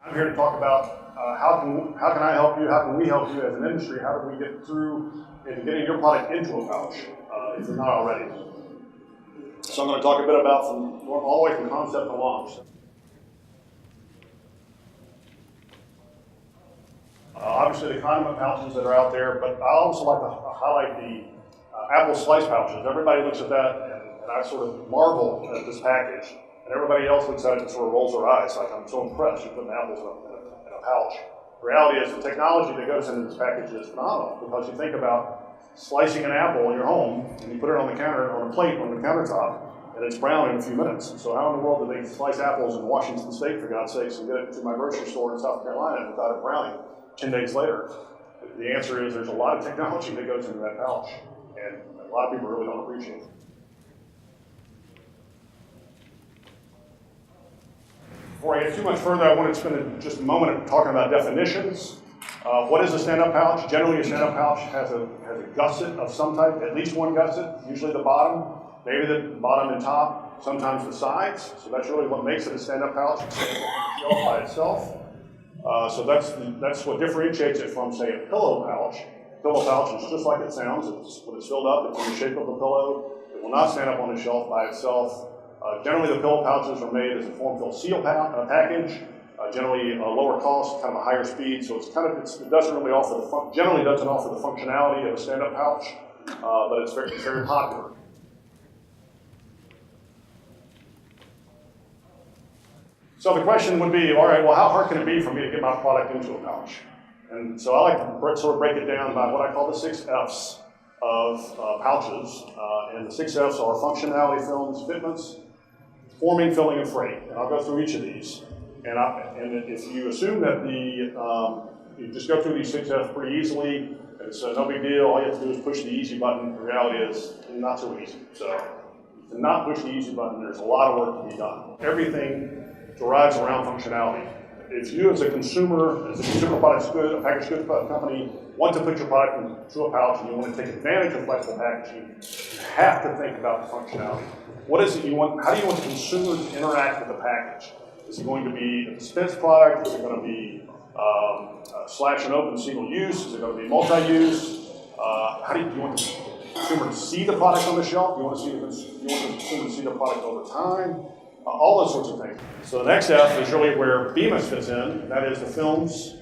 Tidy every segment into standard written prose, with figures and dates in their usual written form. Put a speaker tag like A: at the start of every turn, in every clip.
A: I'm here to talk about how can I help you, how can we help you as an industry, how do we get through into getting your product into a pouch if you're not already. So I'm going to talk a bit about all the way from concept to launch. Obviously the condiment pouches that are out there, but I also like to highlight the apple slice pouches. Everybody looks at that and I sort of marvel at this package. And everybody else looks at it and sort of rolls their eyes, like, I'm so impressed, you're putting apples in a pouch. The reality is the technology that goes into this package is phenomenal, because you think about slicing an apple in your home, and you put it on the counter, on a plate on the countertop, and it's brown in a few minutes. So how in the world do they slice apples in Washington State, for God's sakes, and get it to my grocery store in South Carolina without it browning 10 days later? The answer is there's a lot of technology that goes into that pouch, and a lot of people really don't appreciate it. Before I get too much further, I want to spend just a moment talking about definitions. What is a stand-up pouch? Generally, a stand-up pouch has a gusset of some type, at least one gusset, usually the bottom, maybe the bottom and top, sometimes the sides. So that's really what makes it a stand-up pouch. It's standing on the shelf by itself. So that's what differentiates it from, say, a pillow pouch. A pillow pouch is just like it sounds. When it's filled up, it's in the shape of a pillow. It will not stand up on the shelf by itself. Generally, the pillow pouches are made as a form-fill seal package. Generally, a lower cost, kind of a higher speed. So it doesn't really offer generally doesn't offer the functionality of a stand-up pouch, but it's very popular. So the question would be, all right, well, how hard can it be for me to get my product into a pouch? And so I like to sort of break it down by what I call the 6 F's of pouches. And the 6 F's are functionality, films, fitments, forming, filling, and freight. And I'll go through each of these. And if you assume that you just go through these 6 F's pretty easily, it's no big deal, all you have to do is push the easy button. The reality is not so easy. So to not push the easy button, there's a lot of work to be done. Everything derives around functionality. If you as a consumer products good, a packaged goods company, want to put your product into a pouch and you want to take advantage of flexible packaging, you have to think about the functionality. What is it you want? How do you want the consumer to interact with the package? Is it going to be a dispense product? Is it going to be slash and open single use? Is it going to be multi-use? How do you want the consumer to see the product on the shelf? You want the consumer to see the product over time? All those sorts of things. So the next F is really where Bemis fits in. That is the films.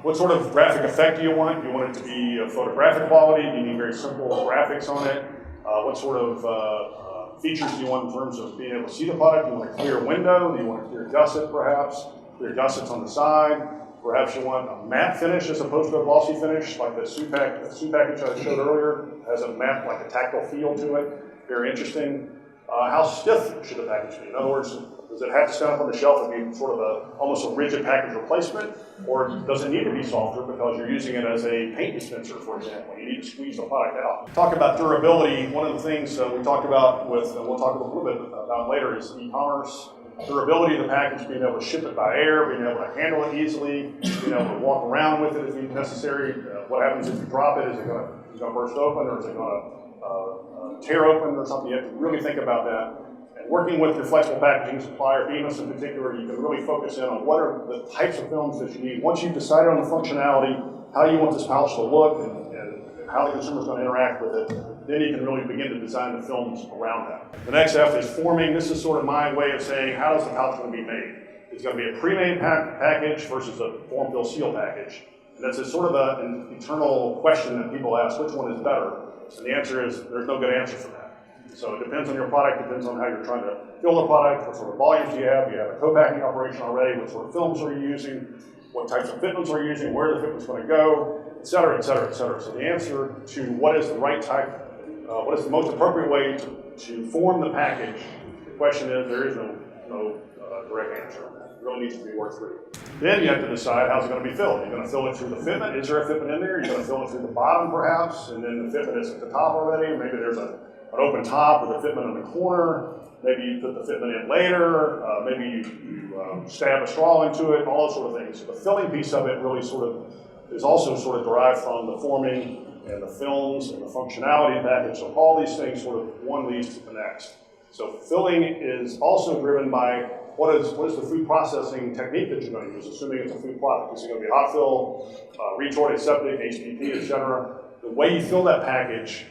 A: What sort of graphic effect do you want? Do you want it to be a photographic quality? Do you need very simple graphics on it? What sort of features do you want in terms of being able to see the product? Do you want a clear window? Do you want a clear gusset, perhaps? Clear gussets on the side? Perhaps you want a matte finish as opposed to a glossy finish, like the Sue package I showed earlier has a matte, like a tactile feel to it. Very interesting. How stiff should the package be? In other words, does it have to stand up on the shelf and be sort of almost a rigid package replacement? Or does it need to be softer because you're using it as a paint dispenser, for example? You need to squeeze the product out. Talk about durability. One of the things we talked about and we'll talk a little bit about later, is e-commerce. Durability of the package, being able to ship it by air, being able to handle it easily, being able to walk around with it if necessary. What happens if you drop it? Is it going to burst open, or is it going to tear open or something? You have to really think about that. And working with your flexible packaging supplier, Bemis in particular, you can really focus in on what are the types of films that you need. Once you've decided on the functionality, how you want this pouch to look, and how the consumer is going to interact with it, then you can really begin to design the films around that. The next F is forming. This is sort of my way of saying, how is the pouch going to be made? It's going to be a pre-made package versus a form-fill seal package. And that's a sort of an eternal question that people ask, which one is better? And the answer is, there's no good answer for that. So it depends on your product, depends on how you're trying to fill the product, what sort of volumes do you have a co-packing operation already, what sort of films are you using, what types of fitments are you using, where the fitment's going to go, et cetera, et cetera, et cetera. So the answer to what is the right type, what is the most appropriate way to form the package, the question is, there is no direct answer on that. It really needs to be worked through. Then you have to decide how's it going to be filled. You're going to fill it through the fitment. Is there a fitment in there? You're going to fill it through the bottom, perhaps, and then the fitment is at the top already. Maybe there's an open top with a fitment in the corner. Maybe you put the fitment in later. Maybe you stab a straw into it. All those sort of things. So the filling piece of it really is also derived from the forming and the films and the functionality of the package. So all these things one leads to the next. So filling is also driven by what is the food processing technique that you're going to use, assuming it's a food product? Is it going to be hot fill, retort, aseptic, HPP, etc.? The way you fill that package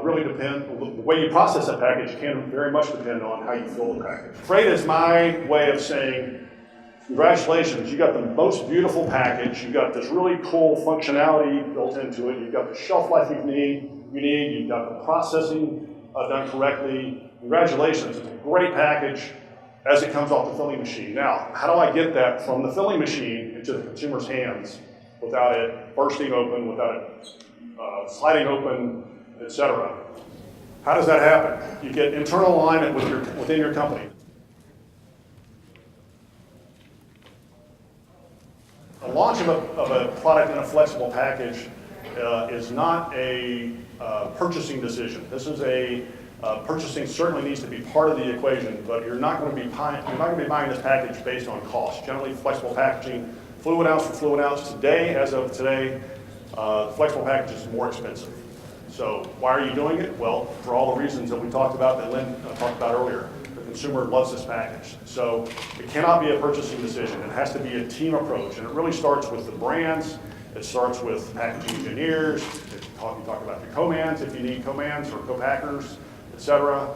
A: really depends, the way you process that package can very much depend on how you fill the package. Freight is my way of saying, congratulations, you got the most beautiful package, you got this really cool functionality built into it, you've got the shelf life you need, you've got the processing done correctly. Congratulations, it's a great package as it comes off the filling machine. Now, how do I get that from the filling machine into the consumer's hands without it bursting open, without it sliding open, etc.? How does that happen? You get internal alignment within your company. The launch of a product in a flexible package is not a purchasing decision. This is purchasing certainly needs to be part of the equation, but you're not going to be buying this package based on cost. Generally, flexible packaging, fluid ounce for fluid ounce, as of today, flexible package is more expensive. So why are you doing it? Well, for all the reasons that we talked about, that Lynn talked about earlier. The consumer loves this package. So it cannot be a purchasing decision. It has to be a team approach, and it really starts with the brands. It starts with packaging engineers. You talk about your co-mans, if you need co-mans or co-packers, etc.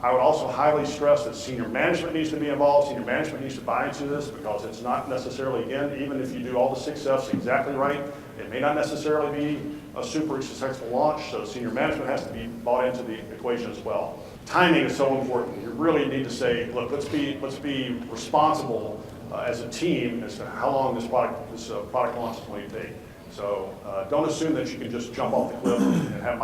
A: I would also highly stress that senior management needs to be involved. Senior management needs to buy into this, because it's not necessarily, again, even if you do all the 6 F's exactly right, it may not necessarily be a super successful launch. So senior management has to be bought into the equation as well. Timing is so important. You really need to say, look, let's be responsible as a team as to how long this product launch is going to take. So don't assume that you can just jump off the cliff and have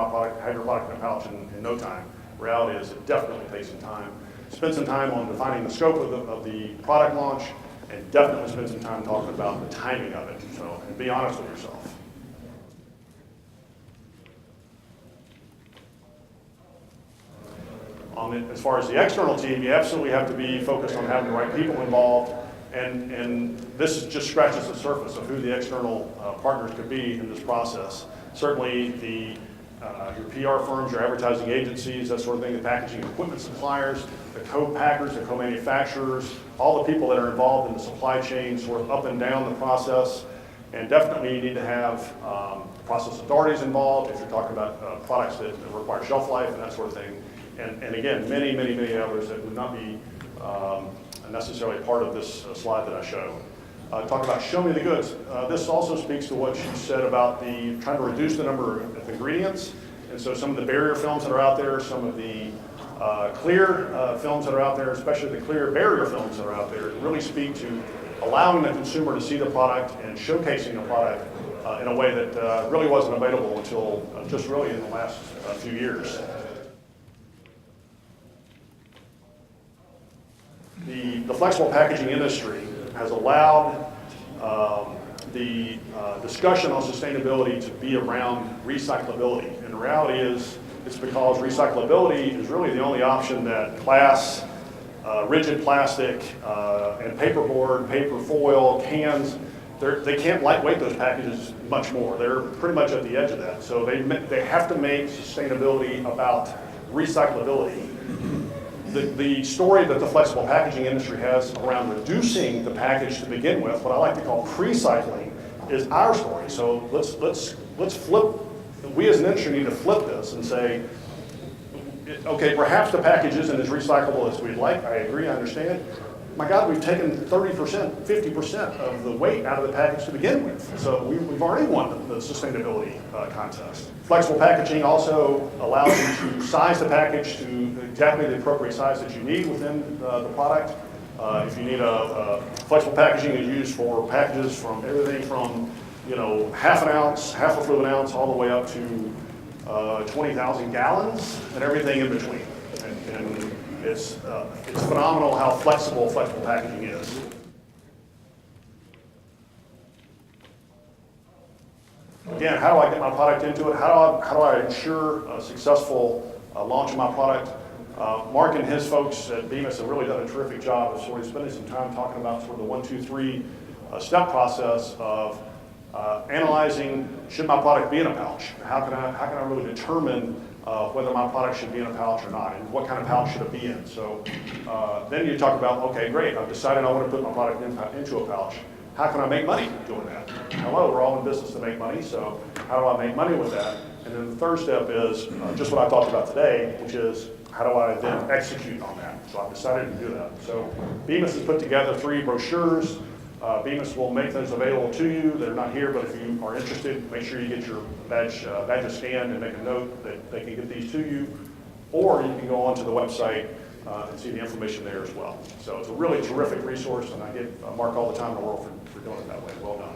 A: your product in a pouch in no time. Reality is it definitely takes some time. Spend some time on defining the scope of the product launch, and definitely spend some time talking about the timing of it. So, and be honest with yourself. As far as the external team, you absolutely have to be focused on having the right people involved, and this just scratches the surface of who the external partners could be in this process. Certainly your PR firms, your advertising agencies, that sort of thing, the packaging equipment suppliers, the co-packers, the co-manufacturers, all the people that are involved in the supply chain sort of up and down the process. And definitely you need to have process authorities involved if you're talking about products that require shelf life and that sort of thing. And again, many others that would not be necessarily part of this slide that I show. Talk about show me the goods. This also speaks to what you said about trying to reduce the number of ingredients. And so some of the barrier films that are out there, some of the clear films that are out there, especially the clear barrier films that are out there, really speak to allowing the consumer to see the product and showcasing the product in a way that really wasn't available until just really in the last few years. The flexible packaging industry has allowed the discussion on sustainability to be around recyclability. And the reality is, it's because recyclability is really the only option that glass, rigid plastic, and paperboard, paper foil, cans, they can't lightweight those packages much more. They're pretty much at the edge of that. So they have to make sustainability about recyclability. The story that the flexible packaging industry has around reducing the package to begin with, what I like to call pre-cycling, is our story. So let's flip. We as an industry need to flip this and say, okay, perhaps the package isn't as recyclable as we'd like. I agree, I understand. My God, we've taken 30%, 50% of the weight out of the package to begin with. So we've already won the sustainability contest. Flexible packaging also allows you to size the package to exactly the appropriate size that you need within the product. If you need a flexible packaging is used for packages from everything from, half an ounce, half a fluid ounce, all the way up to 20,000 gallons and everything in between. And it's phenomenal how flexible packaging is. Again, how do I get my product into it? How do I ensure a successful launch of my product? Mark and his folks at Bemis have really done a terrific job of sort of spending some time talking about sort of the 1, 2, 3 step process of analyzing, should my product be in a pouch? How can I really determine whether my product should be in a pouch or not, and what kind of pouch should it be in? So then you talk about, okay, great, I've decided I want to put my product into a pouch. How can I make money doing that? Hello, we're all in business to make money, so how do I make money with that? And then the third step is just what I talked about today, which is how do I then execute on that? So I've decided to do that. So Bemis has put together 3 brochures. Bemis will make those available to you. They're not here, but if you are interested, make sure you get your badge scanned and make a note that they can get these to you. Or you can go onto the website and see the information there as well. So it's a really terrific resource, and I give Mark all the time in the world for doing it that way. Well done.